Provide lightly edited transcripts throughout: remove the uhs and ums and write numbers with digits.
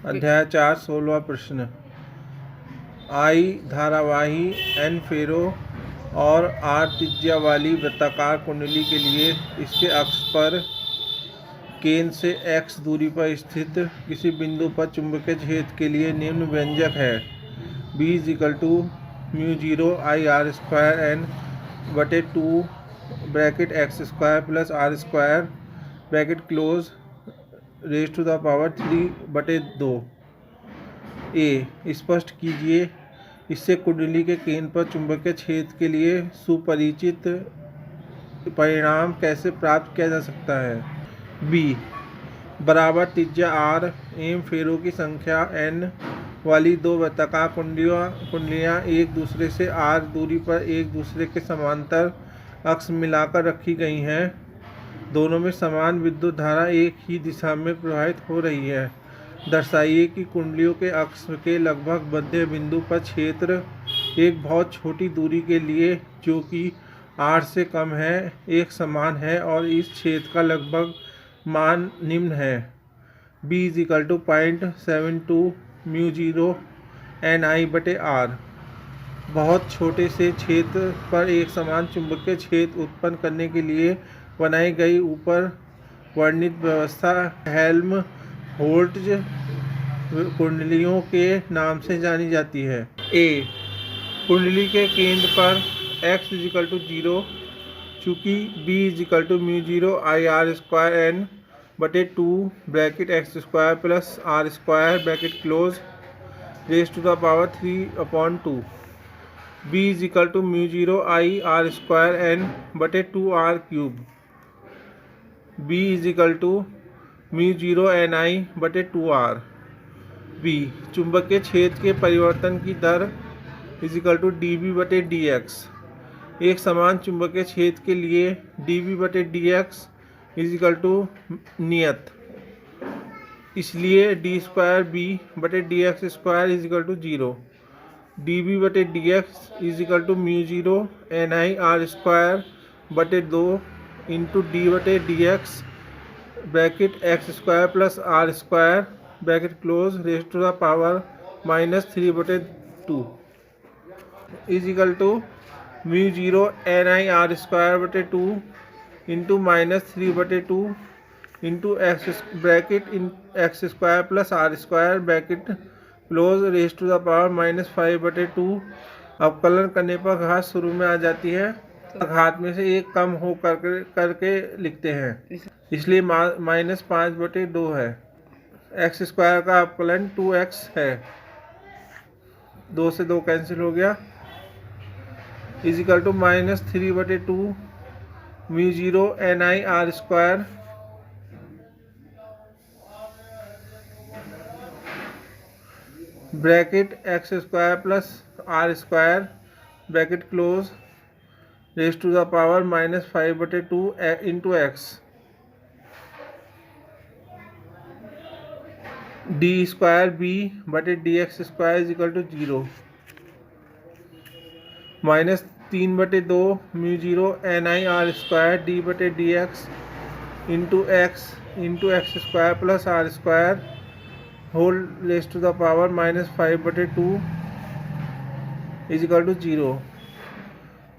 अध्याय 4 16वां प्रश्न। आई धारावाही एन फेरो और आर त्रिज्या वाली वृत्ताकार कुंडली के लिए इसके अक्ष पर केंद्र से x दूरी पर स्थित किसी बिंदु पर चुंबकीय क्षेत्र के लिए निम्न व्यंजक है। B = μ0 I r square n बटे 2 bracket x square plus r square bracket close raise to the power 3/2। ए स्पष्ट कीजिए इससे कुंडली के केंद्र पर चुंबकीय क्षेत्र के लिए सुपरिचित परिणाम कैसे प्राप्त किया जा सकता है। बी बराबर त्रिज्या r एम फेरों की संख्या n वाली दो वृत्ताकार कुंडलियाँ एक दूसरे से r दूरी पर एक दूसरे के समांतर अक्ष मिलाकर रखी गई हैं। दोनों में समान विद्युत धारा एक ही दिशा में प्रवाहित हो रही है। दर्शाइए कि कुंडलियों के अक्ष के लगभग मध्य बिंदु पर क्षेत्र एक बहुत छोटी दूरी के लिए जो कि r से कम है एक समान है और इस क्षेत्र का लगभग मान निम्न है। B = 0.72 μ0 Ni/r। बहुत छोटे से क्षेत्र पर एक समान चुंबकीय क्षेत्र उत्पन्न करने के लिए बनाई गई ऊपर वर्णित व्यवस्था हेल्महोल्ट्ज़ कुंडलियों के नाम से जानी जाती है। ए कुंडली के केंद्र पर x = 0 चूँकि B = μ0 I r square n बटे 2 bracket x square plus r square bracket close raise to the power 3/2। B = μ0 I r square n बटे 2r क्यूब। B = μ0 ni बटे 2r। B चुंबकीय क्षेत्र के परिवर्तन की दर dB/dx। एक समान चुंबकीय क्षेत्र के लिए dB/dx नियत, इसलिए d2B/dx² 0। dB/dx μ0 ni r square बटे 2 d/dx bracket x square plus r square bracket close raise to the power -3/2 μ0 ni r square बटे 2 -3/2 x bracket x square plus r square bracket close raise to the power -5/2। अवकलन करने पर घात शुरू में आ जाती है, घात में से एक कम हो करके लिखते हैं, इसलिए -5/2 है। x स्क्वायर का अवकलन 2x है, 2 से 2 कैंसिल हो गया। -3/2 μ0 ni r square bracket x square plus r square bracket close raise to the power -5/2 x d²b/dx² 0। -3/2 μ0 ni r square d/dx x square plus r square whole raise to the power -5/2 0।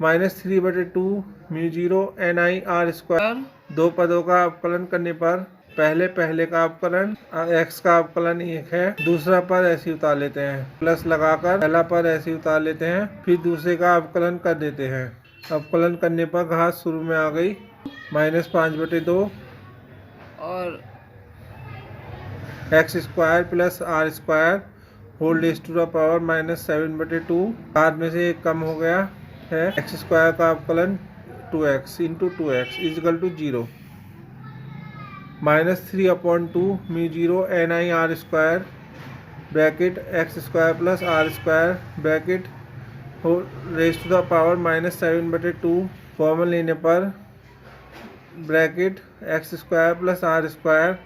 -3/2 μ0 ni r square. दो पदों का अवकलन करने पर पहले का अवकलन x का अवकलन 1 है, दूसरा पद ऐसे उतार लेते हैं, प्लस लगाकर पहला पद ऐसे उतार लेते हैं, फिर दूसरे का अवकलन कर देते हैं। अवकलन करने पर घात शुरू में आ गई -5/2 और x square plus r square whole raise to the power -7/2। बाद में से एक कम हो गया है, x स्क्वायर का अवकलन 2x × 2x = 0। -3/2 μ0 ni r square bracket x square plus r square bracket raise to the power -7/2। Formal लेने पर bracket x square plus r square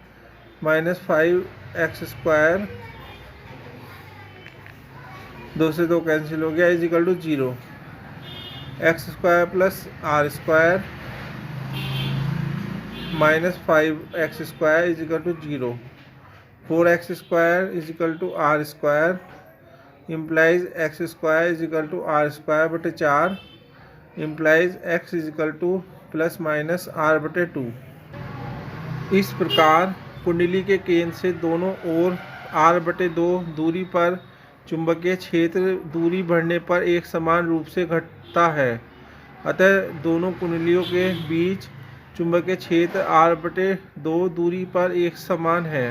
-5x square 2 से 2 कैंसिल हो गया = 0। x square plus r square -5x² = 0। 4x square is equal to r square implies x square is equal to r square बटे 4 implies x is equal to plus minus r बटे 2। इस प्रकार कुंडली के केंद्र से दोनों ओर r बटे 2 दूरी पर चुंबकीय क्षेत्र दूरी बढ़ने पर एक समान रूप से घटता है। अतः दोनों कुंडलियों के बीच चुंबकीय क्षेत्र r बटे 2 दूरी पर एक समान है।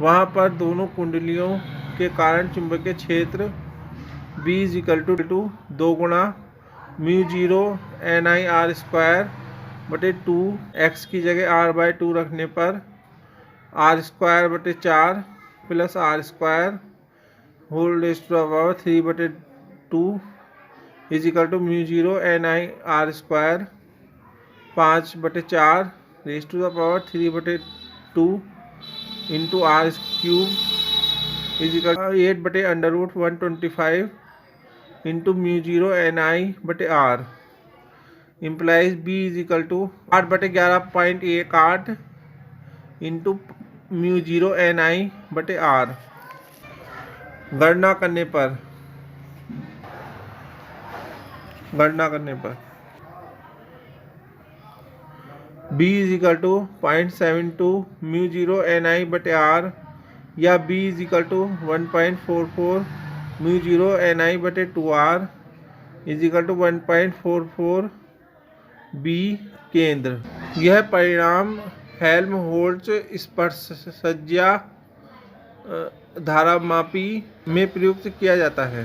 वहाँ पर दोनों कुंडलियों के कारण चुंबकीय क्षेत्र B इज इक्वल टू 2 गुणा μ0 ni r स्क्वायर बटे 2 x की जगह r/2 रखने पर r स्क्वायर बटे 4 plus r square whole raise to the power 3 बटे 2 is equal to μ0 ni r square 5 बटे 4 रेज़ टू द पावर 3 बटे 2 into r cube is equal to 8 बटे √125 इंटू μ0 ni बटे r implies b is equal to 8 बटे 11.18 into μ0 ni बटे r। गणना करने पर b is equal to 0.72 μ0 ni बटे r या b is equal to 1.44 μ0 ni बटे 2r is equal to 1.44 b केंद्र। यह परिणाम हेल्महोल्ट्ज़ स्पर्शज्या धारामापी में प्रयुक्त किया जाता है।